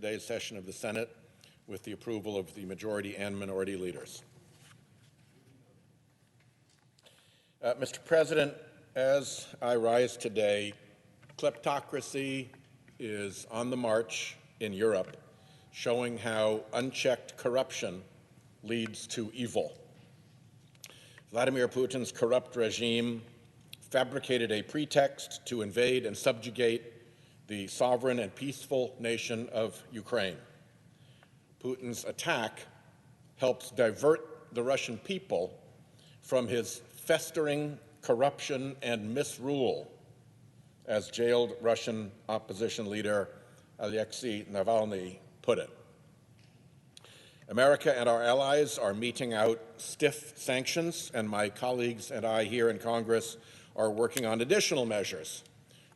today's session of the Senate with the approval of the majority and minority leaders. Mr. President, as I rise today, kleptocracy is on the march in Europe, showing how unchecked corruption leads to evil. Vladimir Putin's corrupt regime fabricated a pretext to invade and subjugate the sovereign and peaceful nation of Ukraine. Putin's attack helps divert the Russian people from his festering corruption and misrule, as jailed Russian opposition leader Alexei Navalny put it. America and our allies are meting out stiff sanctions, and my colleagues and I here in Congress are working on additional measures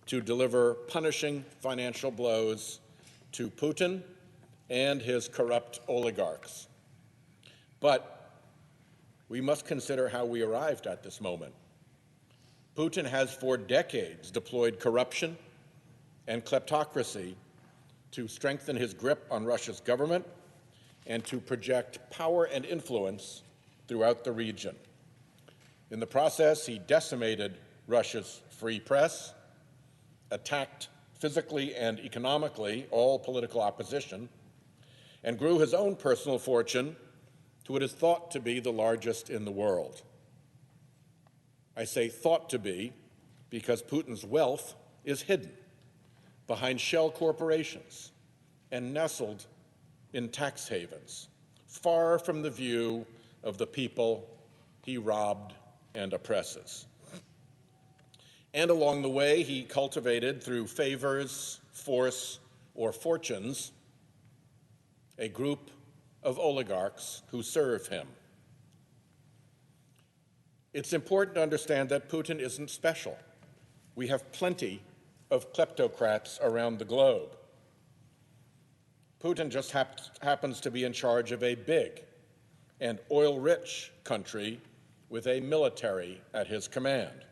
to deliver punishing financial blows to Putin and his corrupt oligarchs. But we must consider how we arrived at this moment. Putin has for decades deployed corruption and kleptocracy to strengthen his grip on Russia's government and to project power and influence throughout the region. In the process, he decimated Russia's free press, attacked physically and economically all political opposition, and grew his own personal fortune to what is thought to be the largest in the world. I say thought to be because Putin's wealth is hidden behind shell corporations and nestled in tax havens, far from the view of the people he robbed and oppresses. And along the way, he cultivated through favors, force, or fortunes, a group of oligarchs who serve him. It's important to understand that Putin isn't special. We have plenty of kleptocrats around the globe. Putin just happens to be in charge of a big and oil-rich country with a military at his command.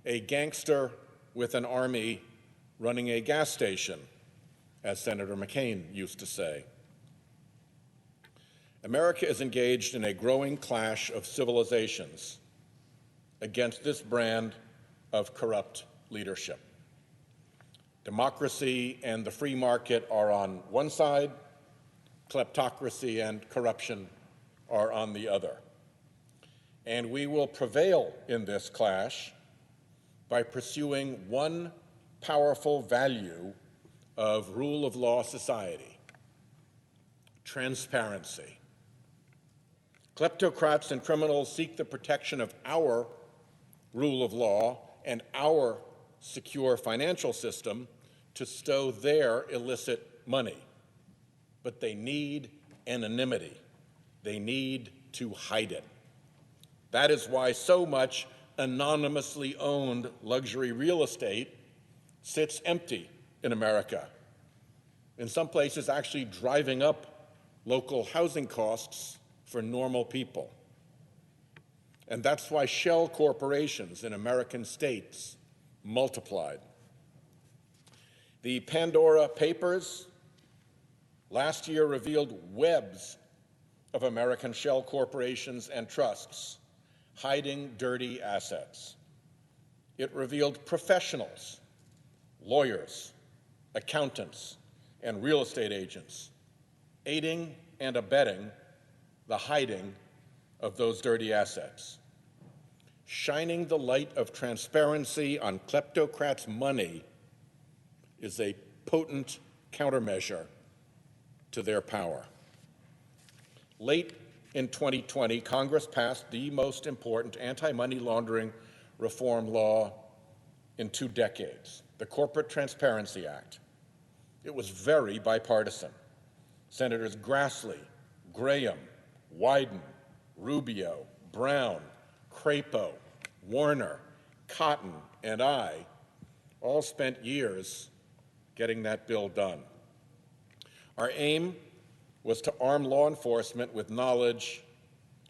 A gangster with an army running a gas station, as Senator McCain used to say. America is engaged in a growing clash of civilizations against this brand of corrupt leadership. Democracy and the free market are on one side, kleptocracy and corruption are on the other. And we will prevail in this clash by pursuing one powerful value of rule of law society: transparency. Kleptocrats and criminals seek the protection of our rule of law and our secure financial system to stow their illicit money. But they need anonymity. They need to hide it. That is why so much anonymously owned luxury real estate sits empty in America, in some places actually driving up local housing costs for normal people. And that's why shell corporations in American states multiplied. The Pandora Papers last year revealed webs of American shell corporations and trusts hiding dirty assets. It revealed professionals, lawyers, accountants, and real estate agents aiding and abetting the hiding of those dirty assets. Shining the light of transparency on kleptocrats' money is a potent countermeasure to their power. Late in 2020, Congress passed the most important anti-money laundering reform law in 2 decades, the Corporate Transparency Act. It was very bipartisan. Senators Grassley, Graham, Wyden, Rubio, Brown, Crapo, Warner, Cotton, and I all spent years getting that bill done. Our aim was to arm law enforcement with knowledge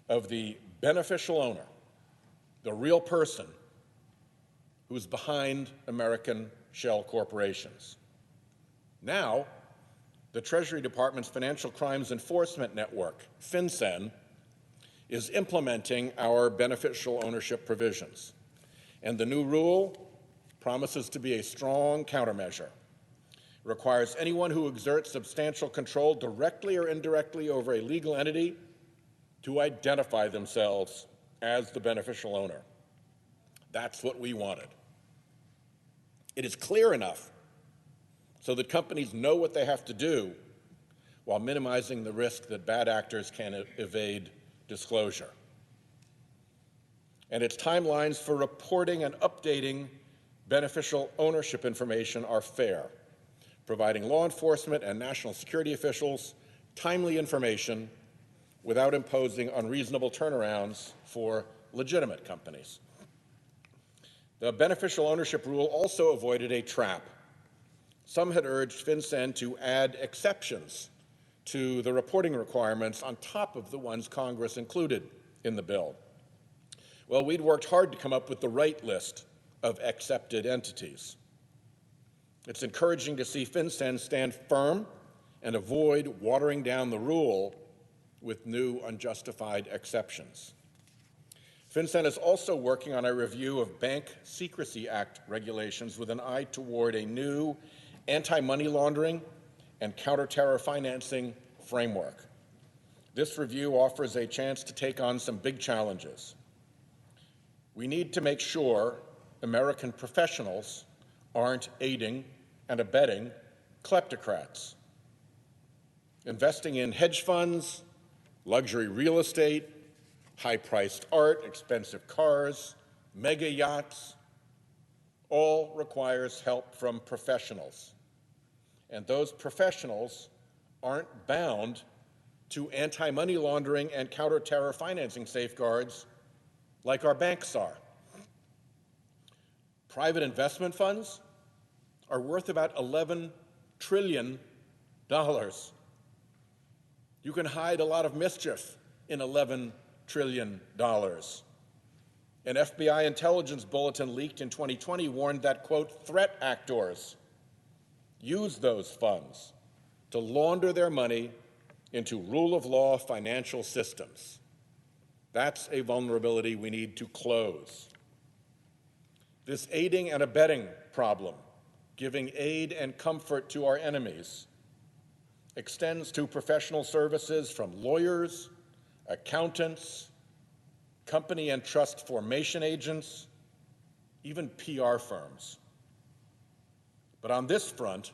of the beneficial owner, the real person who's behind American shell corporations. Now, The Treasury Department's Financial Crimes Enforcement Network, FinCEN, is implementing our beneficial ownership provisions. And the new rule promises to be a strong countermeasure. It requires anyone who exerts substantial control directly or indirectly over a legal entity to identify themselves as the beneficial owner. That's what we wanted. It is clear enough so that companies know what they have to do while minimizing the risk that bad actors can evade disclosure. And its timelines for reporting and updating beneficial ownership information are fair, providing law enforcement and national security officials timely information without imposing unreasonable turnarounds for legitimate companies. The beneficial ownership rule also avoided a trap. Some had urged FinCEN to add exceptions to the reporting requirements on top of the ones Congress included in the bill. Well, we'd worked hard to come up with the right list of accepted entities. It's encouraging to see FinCEN stand firm and avoid watering down the rule with new unjustified exceptions. FinCEN is also working on a review of Bank Secrecy Act regulations with an eye toward a new anti-money laundering and counter-terror financing framework. This review offers a chance to take on some big challenges. We need to make sure American professionals aren't aiding and abetting kleptocrats, investing in hedge funds, luxury real estate, high-priced art, expensive cars, mega yachts. All requires help from professionals. And those professionals aren't bound to anti-money laundering and counter-terror financing safeguards like our banks are. Private investment funds are worth about $11 trillion. You can hide a lot of mischief in $11 trillion. An FBI intelligence bulletin leaked in 2020 warned that, quote, threat actors use those funds to launder their money into rule of law financial systems. That's a vulnerability we need to close. This aiding and abetting problem, giving aid and comfort to our enemies, extends to professional services from lawyers, accountants, company and trust formation agents, even PR firms. But on this front,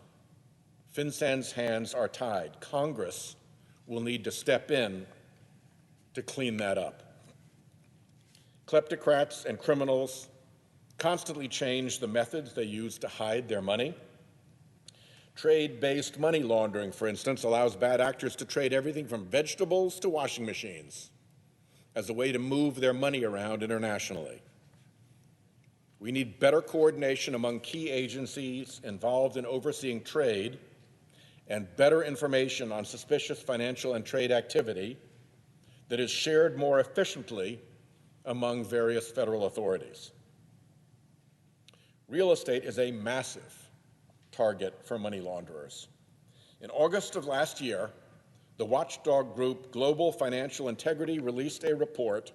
FinCEN's hands are tied. Congress will need to step in to clean that up. Kleptocrats and criminals constantly change the methods they use to hide their money. Trade-based money laundering, for instance, allows bad actors to trade everything from vegetables to washing machines as a way to move their money around internationally. We need better coordination among key agencies involved in overseeing trade and better information on suspicious financial and trade activity that is shared more efficiently among various federal authorities. Real estate is a massive target for money launderers. In August of last year, the watchdog group Global Financial Integrity released a report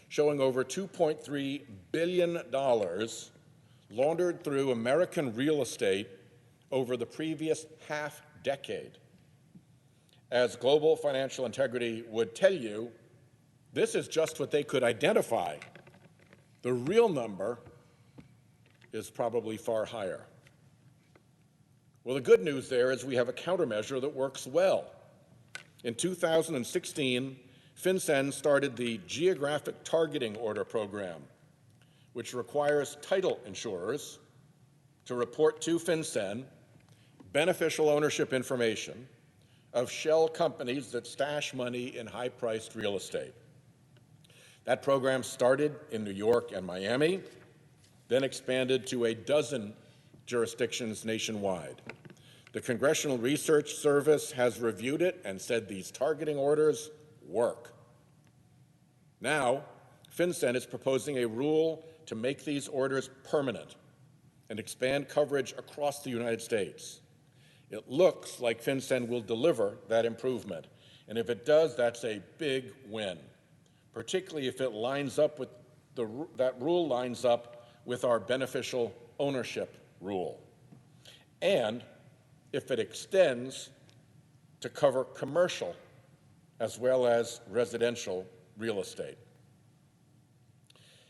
showing over $2.3 billion laundered through American real estate over the previous half-decade. As Global Financial Integrity would tell you, this is just what they could identify. The real number is probably far higher. Well, the good news there is we have a countermeasure that works well. In 2016, FinCEN started the Geographic Targeting Order Program, which requires title insurers to report to FinCEN beneficial ownership information of shell companies that stash money in high-priced real estate. That program started in New York and Miami, then expanded to a dozen jurisdictions nationwide. The Congressional Research Service has reviewed it and said these targeting orders work. Now, FinCEN is proposing a rule to make these orders permanent and expand coverage across the United States. It looks like FinCEN will deliver that improvement. And if it does, that's a big win, particularly if it lines up with that rule lines up with our beneficial ownership rule. And if it extends to cover commercial as well as residential real estate.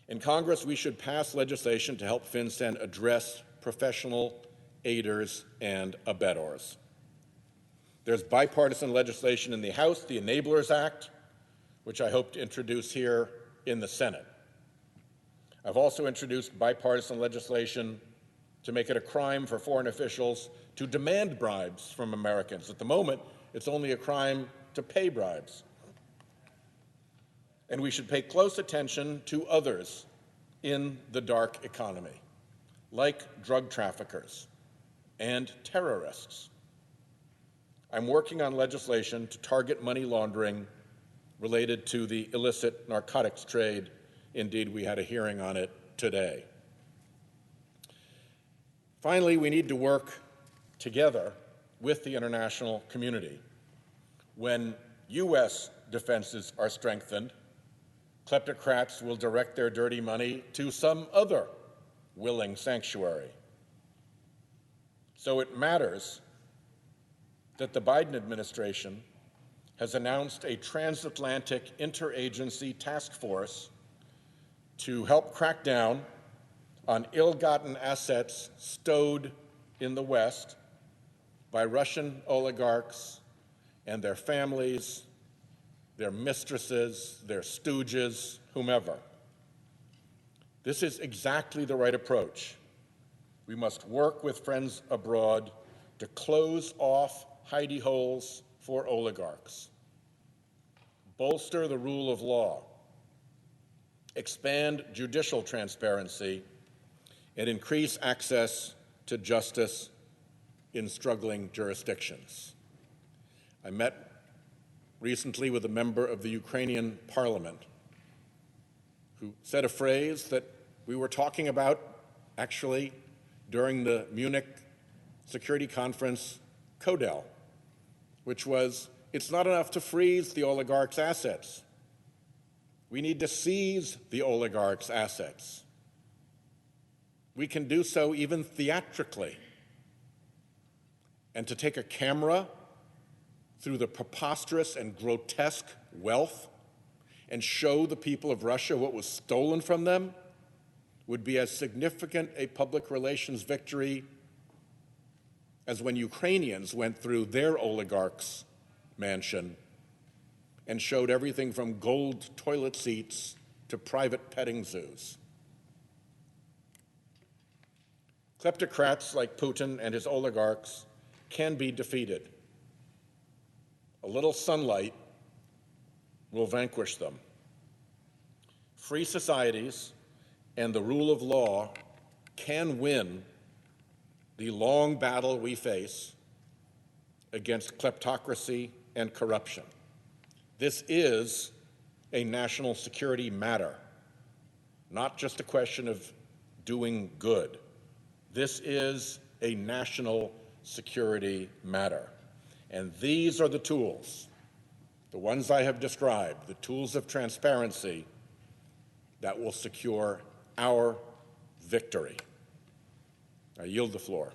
In Congress, we should pass legislation to help FinCEN address professional aiders and abettors. There's bipartisan legislation in the House, the Enablers Act, which I hope to introduce here in the Senate. I've also introduced bipartisan legislation to make it a crime for foreign officials to demand bribes from Americans. At the moment, it's only a crime to pay bribes. And we should pay close attention to others in the dark economy, like drug traffickers and terrorists. I'm working on legislation to target money laundering related to the illicit narcotics trade. Indeed, we had a hearing on it today. Finally, we need to work together with the international community. When U.S. defenses are strengthened, kleptocrats will direct their dirty money to some other willing sanctuary. So it matters that the Biden administration has announced a transatlantic interagency task force to help crack down on ill-gotten assets stowed in the West by Russian oligarchs and their families, their mistresses, their stooges, whomever. This is exactly the right approach. We must work with friends abroad to close off hidey holes for oligarchs, bolster the rule of law, expand judicial transparency, and increase access to justice in struggling jurisdictions. I met recently with a member of the Ukrainian parliament who said a phrase that we were talking about actually during the Munich Security Conference CODEL, which was, it's not enough to freeze the oligarchs' assets. We need to seize the oligarchs' assets. We can do so even theatrically. And to take a camera through the preposterous and grotesque wealth and show the people of Russia what was stolen from them would be as significant a public relations victory as when Ukrainians went through their oligarch's mansion and showed everything from gold toilet seats to private petting zoos. Kleptocrats like Putin and his oligarchs can be defeated. A little sunlight will vanquish them. Free societies and the rule of law can win the long battle we face against kleptocracy and corruption. This is a national security matter, not just a question of doing good. This is a national security matter. And these are the tools, the ones I have described, the tools of transparency that will secure our victory. I yield the floor.